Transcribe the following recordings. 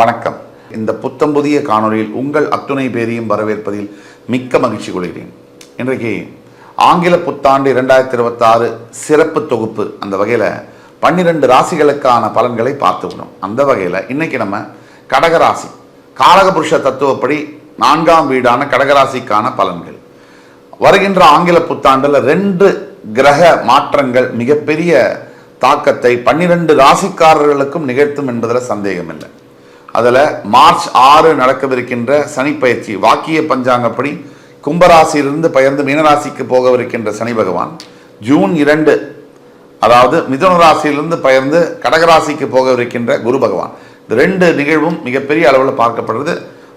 வணக்கம். இந்த புத்தம் புதிய காணொலியில் உங்கள் அத்துணை பேரையும் வரவேற்பதில் மிக்க மகிழ்ச்சி கொள்கிறேன். இன்றைக்கு ஆங்கில புத்தாண்டு 2026 சிறப்பு தொகுப்பு. அந்த வகையில் 12 ராசிகளுக்கான பலன்களை பார்த்துக்கணும். அந்த வகையில் இன்னைக்கு நம்ம கடகராசி காரகபுருஷ தத்துவப்படி 4ஆம் வீடான கடகராசிக்கான பலன்கள். வருகின்ற ஆங்கில புத்தாண்டில் 2 கிரக மாற்றங்கள் மிகப்பெரிய தாக்கத்தை 12 ராசிக்காரர்களுக்கும் நிகழ்த்தும் என்பதில் சந்தேகம் இல்லை. அதில் மார்ச் 6 நடக்கவிருக்கின்ற சனி பயிற்சி, வாக்கிய பஞ்சாங்கப்படி கும்பராசியிலிருந்து பெயர்ந்து மீனராசிக்கு போகவிருக்கின்ற சனி பகவான், ஜூன் 2 அதாவது மிதுன ராசியிலிருந்து பெயர்ந்து கடகராசிக்கு போகவிருக்கின்ற குரு பகவான். இந்த 2 நிகழ்வும் மிகப்பெரிய அளவில் பார்க்கப்படுறது.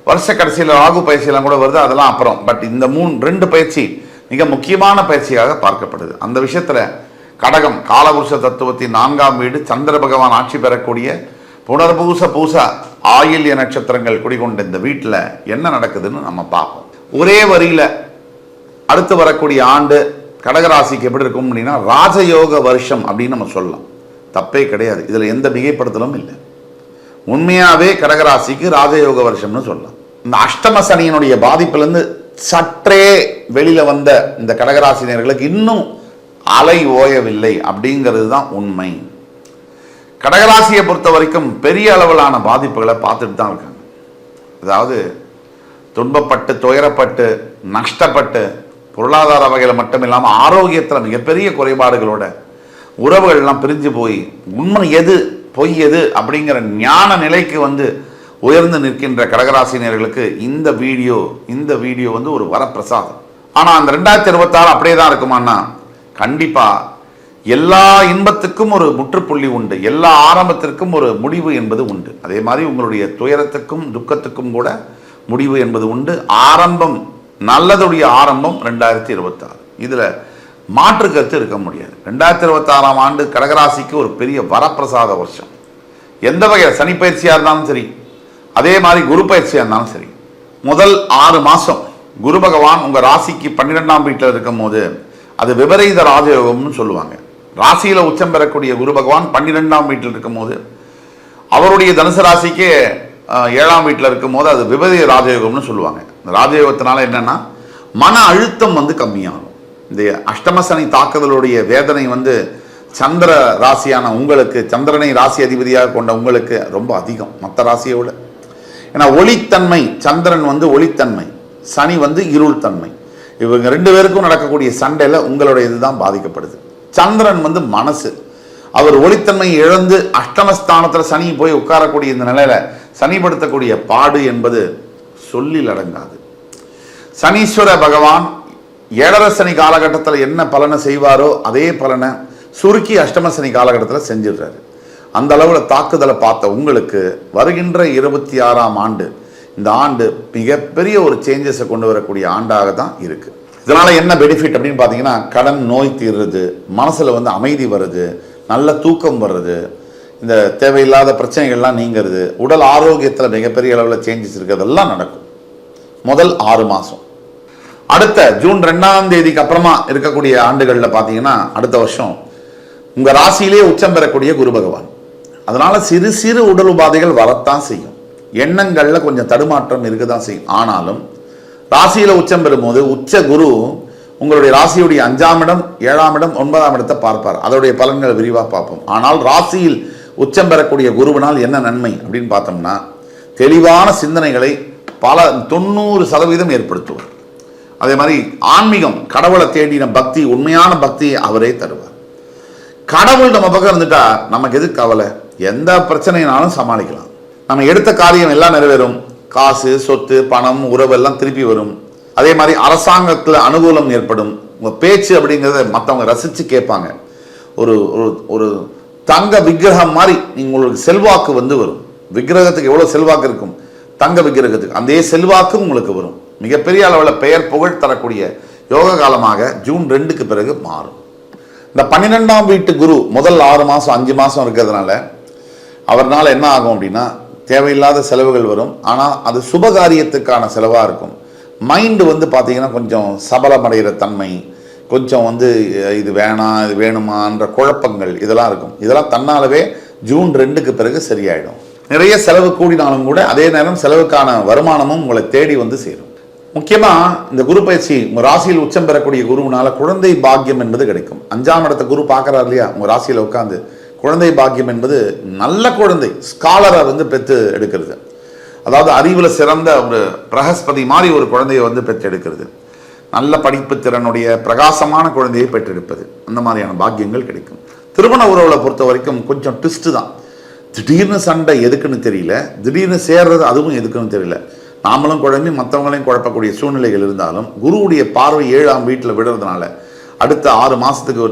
வருஷ கடைசியில் ராகு பயிற்சியெல்லாம் கூட வருது, அதெல்லாம் அப்புறம். பட் இந்த 2 பயிற்சி மிக முக்கியமான பயிற்சியாக பார்க்கப்படுது. அந்த விஷயத்தில் கடகம் காலபுருஷ தத்துவத்தின் 4ஆம் வீடு, சந்திர பகவான் ஆட்சி பெறக்கூடிய புனர்பூச பூச ஆயில்ய நட்சத்திரங்கள் குடிகொண்ட இந்த வீட்டில் என்ன நடக்குதுன்னு நம்ம பார்ப்போம். ஒரே வரியில் அடுத்து வரக்கூடிய ஆண்டு கடகராசிக்கு எப்படி இருக்கும் அப்படின்னா ராஜயோக வருஷம் அப்படின்னு நம்ம சொல்லலாம். தப்பே கிடையாது, இதில் எந்த மிகைப்படுத்தலும் இல்லை. உண்மையாகவே கடகராசிக்கு ராஜயோக வருஷம்னு சொல்லலாம். இந்த அஷ்டம சனியினுடைய பாதிப்பிலிருந்து சற்றே வெளியில் வந்த இந்த கடகராசினியர்களுக்கு இன்னும் அலை ஓயவில்லை அப்படிங்கிறது தான் உண்மை. கடகராசியை பொறுத்த வரைக்கும் பெரிய அளவிலான பாதிப்புகளை பார்த்துட்டு தான் இருக்காங்க. அதாவது துன்பப்பட்டு துயரப்பட்டு நஷ்டப்பட்டு பொருளாதார வகையில் மட்டும் இல்லாமல் ஆரோக்கியத்தில் மிகப்பெரிய குறைபாடுகளோட உறவுகள்லாம் பிரிஞ்சு போய் உண்மை எது பொய் எது அப்படிங்கிற ஞான நிலைக்கு உயர்ந்து நிற்கின்ற கடகராசினியர்களுக்கு இந்த வீடியோ ஒரு வரப்பிரசாதம். ஆனால் அந்த 2026 அப்படியே தான் இருக்குமான்னா கண்டிப்பாக எல்லா இன்பத்துக்கும் ஒரு முற்றுப்புள்ளி உண்டு, எல்லா ஆரம்பத்திற்கும் ஒரு முடிவு என்பது உண்டு. அதே மாதிரி உங்களுடைய துயரத்துக்கும் துக்கத்துக்கும் கூட முடிவு என்பது உண்டு. ஆரம்பம் நல்லதுடைய ஆரம்பம் 2026. இதில் மாற்று கருத்து இருக்க முடியாது. 2026ஆம் ஆண்டு கடகராசிக்கு ஒரு பெரிய வரப்பிரசாத வருஷம். எந்த வகையில் சனி பயிற்சியாக இருந்தாலும் சரி, அதே மாதிரி குரு பயிற்சியாக இருந்தாலும் சரி, முதல் 6 மாதம் குரு பகவான் உங்கள் ராசிக்கு 12ஆம் வீட்டில் இருக்கும் போது அது விபரீத ராஜயோகம்னு சொல்லுவாங்க. ராசியில் உச்சம் பெறக்கூடிய குரு பகவான் 12ஆம் வீட்டில் இருக்கும் போது அவருடைய தனுசு ராசிக்கு 7ஆம் வீட்டில் இருக்கும் போது அது விபரீத ராஜயோகம்னு சொல்லுவாங்க. இந்த ராஜயோகத்தினால என்னன்னா மன அழுத்தம் கம்மியாகும். இந்த அஷ்டம சனி தாக்குதலுடைய வேதனை சந்திர ராசியான உங்களுக்கு, சந்திரனை ராசி அதிபதியாக கொண்ட உங்களுக்கு ரொம்ப அதிகம் மற்ற ராசியை விட. ஏன்னா ஒளித்தன்மை, சந்திரன் ஒளித்தன்மை, சனி இருள் தன்மை. இவங்க 2 பேருக்கும் நடக்கக்கூடிய சண்டையில் உங்களுடைய இதுதான் பாதிக்கப்படுது. சந்திரன் மனசு, அவர் ஒளித்தன்மை இழந்து அஷ்டமஸ்தானத்தில் சனி போய் உட்காரக்கூடிய இந்த நிலையில சனிப்படுத்தக்கூடிய பாடு என்பது சொல்லில் அடங்காது. சனீஸ்வர பகவான் 7.5 சனி காலகட்டத்தில் என்ன பலனை செய்வாரோ அதே பலனை சுருக்கி அஷ்டம சனி காலகட்டத்தில் செஞ்சிடுறாரு. அந்த அளவில் தாக்குதலை பார்த்த உங்களுக்கு வருகின்ற 26ஆம் ஆண்டு, இந்த ஆண்டு மிகப்பெரிய ஒரு சேஞ்சஸை கொண்டு வரக்கூடிய ஆண்டாக தான் இருக்கு. இதனால என்ன பெனிஃபிட் அப்படின்னு பார்த்தீங்கன்னா கடன் நோய் தீர்றது, மனசில் அமைதி வருது, நல்ல தூக்கம் வர்றது, இந்த தேவையில்லாத பிரச்சனைகள்லாம் நீங்கிறது, உடல் ஆரோக்கியத்தில் மிகப்பெரிய அளவில் சேஞ்சஸ் இருக்கிறதெல்லாம் நடக்கும் முதல் 6 மாதம். அடுத்த ஜூன் 2ஆம் தேதிக்கு அப்புறமா இருக்கக்கூடிய ஆண்டுகளில் பார்த்தீங்கன்னா அடுத்த வருஷம் உங்கள் ராசியிலே உச்சம் பெறக்கூடிய குரு பகவான். அதனால சிறு சிறு உடல் உபாதைகள் வரத்தான் செய்யும், எண்ணங்களில் கொஞ்சம் தடுமாற்றம் இருக்க தான் செய்யும். ஆனாலும் ராசியில் உச்சம் பெறும்போது உச்ச குரு உங்களுடைய ராசியுடைய 5ஆம் இடம், 7ஆம் இடம், 9ஆம் இடத்தை பார்ப்பார். அதோடைய பலன்களை விரிவாக பார்ப்போம். ஆனால் ராசியில் உச்சம் பெறக்கூடிய குருவினால் என்ன நன்மை அப்படின்னு பார்த்தோம்னா தெளிவான சிந்தனைகளை 90% ஏற்படுத்துவார். அதே மாதிரி ஆன்மீகம், கடவுளை தேடின பக்தி, உண்மையான பக்தியை அவரே தருவார். கடவுள் நம்ம பக்கம் இருந்துட்டா நமக்கு எது கவலை? எந்த பிரச்சனைனாலும் சமாளிக்கலாம். நம்ம எடுத்த காரியம் எல்லாம் நிறைவேறும். காசு, சொத்து, பணம், உறவு எல்லாம் திருப்பி வரும். அதே மாதிரி அரசாங்கத்தில் அனுகூலம் ஏற்படும். உங்கள் பேச்சு அப்படிங்கிறத மற்றவங்க ரசித்து கேட்பாங்க. ஒரு ஒரு தங்க விக்கிரகம் மாதிரி உங்களுக்கு செல்வாக்கு வரும். விக்கிரகத்துக்கு எவ்வளோ செல்வாக்கு இருக்கும், தங்க விக்கிரகத்துக்கு அதே செல்வாக்கு உங்களுக்கு வரும். மிகப்பெரிய அளவில் பெயர் புகழ் தரக்கூடிய யோக காலமாக ஜூன் 2க்கு பிறகு மாறும். இந்த 12ஆம் வீட்டு குரு முதல் 6 மாதம் 5 மாதம் இருக்கிறதுனால அவர்னால என்ன ஆகும் அப்படின்னா தேவையில்லாத செலவுகள் வரும். ஆனால் அது சுபகாரியத்துக்கான செலவாக இருக்கும். மைண்டு பார்த்தீங்கன்னா கொஞ்சம் சபலமடைகிற தன்மை, கொஞ்சம் இது வேணாம் இது வேணுமான்ற குழப்பங்கள் இதெல்லாம் இருக்கும். இதெல்லாம் தன்னாலவே ஜூன் 2க்கு பிறகு சரியாயிடும். நிறைய செலவு கூடினாலும் கூட அதே நேரம் செலவுக்கான வருமானமும் உங்களை தேடி வந்து சேரும். முக்கியமாக இந்த குரு பயிற்சி உங்கள் ராசியில் உச்சம் பெறக்கூடிய குருவினால குழந்தை பாக்கியம் என்பது கிடைக்கும். 5ஆம் இடத்த குரு பார்க்குறாரு இல்லையா, உங்கள் ராசியில் உட்காந்து குழந்தை பாக்கியம் என்பது நல்ல குழந்தை ஸ்காலரை வந்து பெற்று எடுக்கிறது. அதாவது அறிவில் சிறந்த ஒரு பிரகஸ்பதி மாதிரி ஒரு குழந்தையை வந்து பெற்று எடுக்கிறது. நல்ல படிப்பு திறனுடைய பிரகாசமான குழந்தையை பெற்றெடுப்பது, அந்த மாதிரியான பாக்கியங்கள் கிடைக்கும். திருமண உறவுகளை பொறுத்த வரைக்கும் கொஞ்சம் ட்விஸ்ட்டு தான். திடீர்னு சண்டை எதுக்குன்னு தெரியல, திடீர்னு சேர்றது அதுவும் எதுக்குன்னு தெரியல. நாமளும் குழம்பி மற்றவங்களையும் குழப்பக்கூடிய சூழ்நிலைகள் இருந்தாலும் குருவுடைய பார்வை 7ஆம் வீட்டில் விடுறதுனால அடுத்த 6 மாதத்துக்கு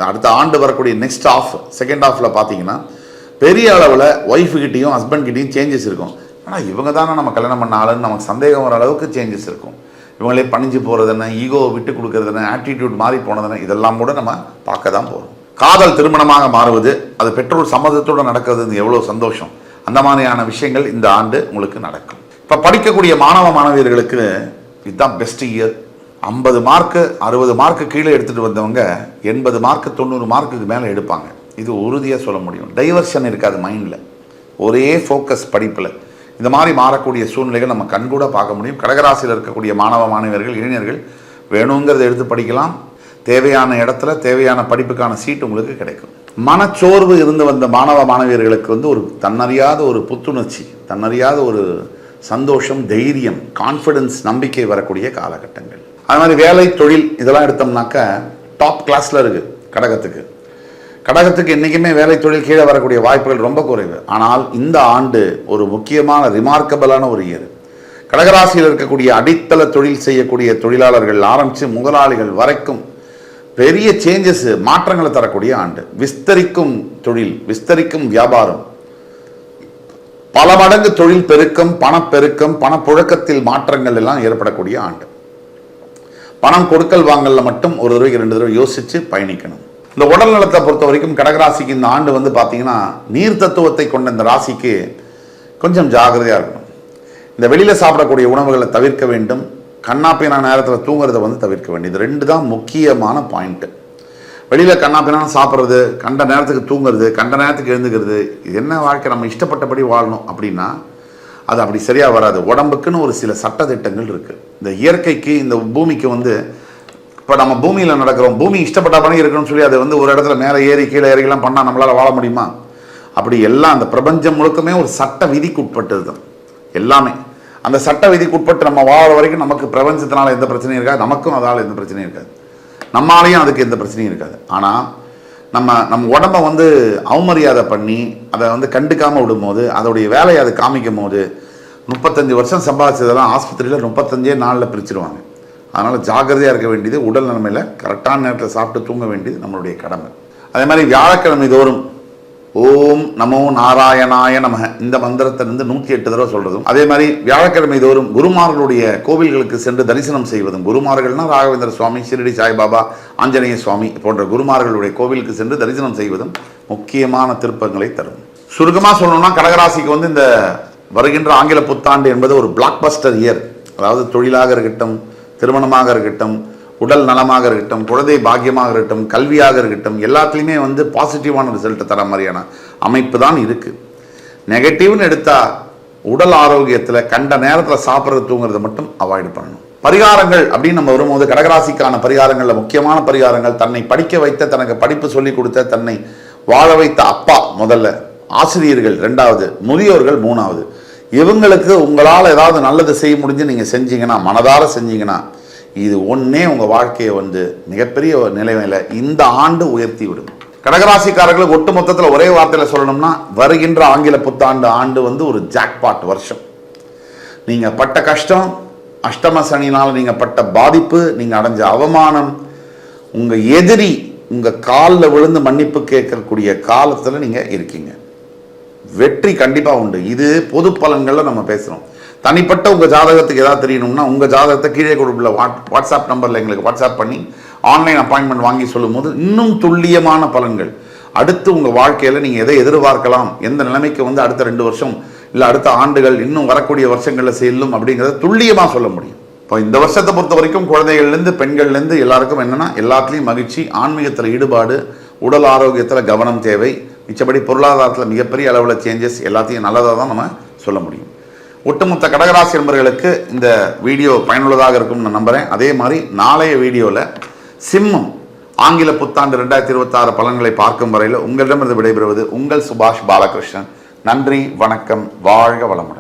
அடுத்த ஆண்டு வரக்கூடிய நெக்ஸ்ட் ஆஃப் செகண்ட் ஆஃபில் பார்த்தீங்கன்னா பெரிய அளவில் ஒய்ஃபுக்கிட்டையும் ஹஸ்பண்ட்கிட்டையும் சேஞ்சஸ் இருக்கும். ஆனால் இவங்க தானே நம்ம கல்யாணம் பண்ண ஆளுன்னு நமக்கு சந்தேகம் வர அளவுக்கு சேஞ்சஸ் இருக்கும். இவங்களே பணிஞ்சு போகிறதுன்னு, ஈகோவை விட்டு கொடுக்கறதுன்னு, ஆட்டிடியூட் மாறி போனதுன்னு இதெல்லாம் கூட நம்ம பார்க்க தான் போகிறோம். காதல் திருமணமாக மாறுவது, அது பெற்றோர் சம்மதத்தோடு நடக்கிறது எவ்வளோ சந்தோஷம். அந்த மாதிரியான விஷயங்கள் இந்த ஆண்டு உங்களுக்கு நடக்கும். இப்போ படிக்கக்கூடிய மாணவ மாணவியர்களுக்கு இதுதான் பெஸ்ட் இயர். 50 மார்க்கு 60 மார்க்கு கீழே எடுத்துகிட்டு வந்தவங்க 80 மார்க்கு 90 மார்க்குக்கு மேலே எடுப்பாங்க. இது உறுதியாக சொல்ல முடியும். டைவர்ஷன் இருக்காது மைண்டில், ஒரே ஃபோக்கஸ் படிப்பில். இந்த மாதிரி மாறக்கூடிய சூழ்நிலைகள் நம்ம கண்கூட பார்க்க முடியும். கடகராசியில் இருக்கக்கூடிய மாணவ மாணவியர்கள் இளைஞர்கள் வேணுங்கிறத எடுத்து படிக்கலாம். தேவையான இடத்துல தேவையான படிப்புக்கான சீட் உங்களுக்கு கிடைக்கும். மனச்சோர்வு இருந்து வந்த மாணவ மாணவியர்களுக்கு வந்து ஒரு தன்னறியாத ஒரு புத்துணர்ச்சி, தன்னறியாத ஒரு சந்தோஷம், தைரியம், கான்ஃபிடன்ஸ், நம்பிக்கை வரக்கூடிய காலகட்டங்கள். அது மாதிரி வேலை தொழில் இதெல்லாம் எடுத்தோம்னாக்க டாப் கிளாஸில் இருக்குது கடகத்துக்கு. கடகத்துக்கு என்றைக்குமே வேலை தொழில் கீழே வரக்கூடிய வாய்ப்புகள் ரொம்ப குறைவு. ஆனால் இந்த ஆண்டு ஒரு முக்கியமான ரிமார்க்கபிளான ஒரு இயர். கடகராசியில் இருக்கக்கூடிய அடித்தள தொழில் செய்யக்கூடிய தொழிலாளர்கள் ஆரம்பித்து முதலாளிகள் வரைக்கும் பெரிய சேஞ்சஸ், மாற்றங்களை தரக்கூடிய ஆண்டு. விஸ்தரிக்கும் தொழில், விஸ்தரிக்கும் வியாபாரம், பல மடங்கு தொழில் பெருக்கம், பணப்பெருக்கம், பணப்புழக்கத்தில் மாற்றங்கள் எல்லாம் ஏற்படக்கூடிய ஆண்டு. பணம் கொடுக்கல் வாங்கல மட்டும் ஒரு தடவைக்கு 2 தடவை யோசித்து பயணிக்கணும். இந்த உடல் நலத்தை பொறுத்த வரைக்கும் கடகராசிக்கு இந்த ஆண்டு வந்து பார்த்தீங்கன்னா நீர் தத்துவத்தை கொண்ட இந்த ராசிக்கு கொஞ்சம் ஜாகிரதையாக இருக்கணும். இந்த வெளியில் சாப்பிடக்கூடிய உணவுகளை தவிர்க்க வேண்டும். கண்ணாப்பினா நேரத்தில் தூங்குறதை வந்து தவிர்க்க வேண்டும். இது 2 தான் முக்கியமான பாயிண்ட்டு. வெளியில் கண்ணாப்பினான்னு சாப்பிட்றது, கண்ட நேரத்துக்கு தூங்குறது, கண்ட நேரத்துக்கு எழுந்துக்கிறது, இது என்ன வாழ்க்கை, நம்ம இஷ்டப்பட்டபடி வாழணும் அப்படின்னா அது அப்படி சரியாக வராது. உடம்புக்குன்னு ஒரு சில சட்டத்திட்டங்கள் இருக்குது. இந்த இயற்கைக்கு, இந்த பூமிக்கு வந்து இப்போ நம்ம பூமியில் நடக்கிறோம், பூமி இஷ்டப்பட்ட பணம் இருக்குன்னு சொல்லி அதை வந்து ஒரு இடத்துல மேலே ஏறி கீழே ஏறிலாம் பண்ணால் நம்மளால் வாழ முடியுமா? அப்படி எல்லாம் அந்த பிரபஞ்சம் முழுக்கமே ஒரு சட்ட விதிக்கு உட்பட்டது தான் எல்லாமே. அந்த சட்ட விதிக்கு உட்பட்டு நம்ம வாழ வரைக்கும் நமக்கு பிரபஞ்சத்தினால எந்த பிரச்சனையும் இருக்காது, நமக்கும் அதால் எந்த பிரச்சனையும் இருக்காது, நம்மளாலையும் அதுக்கு எந்த பிரச்சனையும் இருக்காது. ஆனால் நம்ம உடம்பை வந்து அவமரியாதை பண்ணி அதை வந்து கண்டுக்காமல் விடும்போது, அதோடைய வேலையை அதை காமிக்கும் போது 35 வருஷம் சம்பாதிச்சதெல்லாம் ஆஸ்பத்திரியில் 35 நாளில் பிரிச்சுருவாங்க. அதனால் ஜாக்கிரதையாக இருக்க வேண்டியது, உடல் நிலைமையில் கரெக்டான நேரத்தில் சாப்பிட்டு தூங்க வேண்டியது நம்மளுடைய கடமை. அதே மாதிரி வியாழக்கிழமை தோறும் ஓம் நமோ நாராயணாய நமக இந்த மந்திரத்தை வந்து 108 தடவை சொல்றதும், அதே மாதிரி வியாழக்கிழமை தோறும் குருமார்களுடைய கோவில்களுக்கு சென்று தரிசனம் செய்வதும், குருமார்கள்னா ராகவேந்திர சுவாமி, ஷிரடி சாய்பாபா, ஆஞ்சநேய சுவாமி போன்ற குருமார்களுடைய கோவிலுக்கு சென்று தரிசனம் செய்வதும் முக்கியமான திருப்பங்களை தரும். சுருக்கமாக சொல்லணும்னா கடகராசிக்கு வந்து இந்த வருகின்ற ஆங்கில புத்தாண்டு என்பது ஒரு பிளாக் பஸ்டர் இயர். அதாவது தொழிலாக இருக்கட்டும், திருமணமாக இருக்கட்டும், உடல் நலமாக இருக்கட்டும், குழந்தை பாக்கியமாக இருக்கட்டும், கல்வியாக இருக்கட்டும், எல்லாத்துலேயுமே வந்து பாசிட்டிவான ரிசல்ட்டை தர மாதிரியான அமைப்பு தான் இருக்குது. நெகட்டிவ்னு எடுத்தால் உடல் ஆரோக்கியத்தில் கண்ட நேரத்தில் சாப்பிட்றது தூங்குறதை மட்டும் அவாய்டு பண்ணணும். பரிகாரங்கள் அப்படின்னு நம்ம வரும்போது கடகராசிக்கான பரிகாரங்களில் முக்கியமான பரிகாரங்கள், தன்னை படிக்க வைத்த, தனக்கு படிப்பு சொல்லிக் கொடுத்த, தன்னை வாழ வைத்த அப்பா முதல்ல, ஆசிரியர்கள் 2வது, முதியோர்கள் 3வது. இவங்களுக்கு உங்களால் ஏதாவது நல்லது செய்ய முடிஞ்சு நீங்கள் செஞ்சீங்கன்னா, மனதார செஞ்சீங்கன்னா, இது ஒன்றே உங்கள் வாழ்க்கையை வந்து மிகப்பெரிய நிலைமையில் இந்த ஆண்டு உயர்த்தி விடும். கடகராசிக்காரர்களுக்கு ஒட்டு மொத்தத்தில் ஒரே வார்த்தையில் சொல்லணும்னா, வருகின்ற ஆங்கில புத்தாண்டு ஆண்டு வந்து ஒரு ஜாக்பாட் வருஷம். நீங்கள் பட்ட கஷ்டம், அஷ்டம சனினால் நீங்கள் பட்ட பாதிப்பு, நீங்கள் அடைஞ்ச அவமானம், உங்கள் எதிரி உங்கள் காலில் விழுந்து மன்னிப்பு கேட்கக்கூடிய காலத்தில் நீங்கள் இருக்கீங்க. வெற்றி கண்டிப்பாக உண்டு. இது பொது பலன்களில் நம்ம பேசுகிறோம். தனிப்பட்ட உங்கள் ஜாதகத்துக்கு ஏதாவது தெரியணும்னா உங்கள் ஜாதகத்தை கீழே கொடுக்கல வாட்ஸ்அப் நம்பரில் எங்களுக்கு வாட்ஸ்அப் பண்ணி ஆன்லைன் அப்பாயின்மெண்ட் வாங்கி சொல்லும் போது இன்னும் துல்லியமான பலன்கள், அடுத்து உங்கள் வாழ்க்கையில் நீங்கள் எதை எதிர்பார்க்கலாம், எந்த நிலைமைக்கு வந்து அடுத்த 2 வருஷம் இல்லை அடுத்த ஆண்டுகள் இன்னும் வரக்கூடிய வருஷங்களில் செல்லும் அப்படிங்கிறத துல்லியமாக சொல்ல முடியும். இப்போ இந்த வருஷத்தை பொறுத்த வரைக்கும் குழந்தைகள்லேருந்து பெண்கள்லேருந்து எல்லாருக்கும் என்னென்னா எல்லாத்துலேயும் மகிழ்ச்சி, ஆன்மீகத்தில் ஈடுபாடு, உடல் ஆரோக்கியத்தில் கவனம் தேவை, மிச்சபடி பொருளாதாரத்தில் மிகப்பெரிய அளவில் சேஞ்சஸ் எல்லாத்தையும் நல்லதாக தான் நம்ம சொல்ல முடியும். ஒட்டுமொத்த கடகராசி நண்பர்களுக்கு இந்த வீடியோ பயனுள்ளதாக இருக்கும்னு நான் நம்புகிறேன். அதே மாதிரி நாளைய வீடியோவில் சிம்மம் ஆங்கில புத்தாண்டு 2026 பலன்களை பார்க்கும் வரையில் உங்களிடமிருந்து விடைபெறுவது உங்கள் சுபாஷ் பாலகிருஷ்ணன். நன்றி, வணக்கம், வாழ்க வளமுடன்.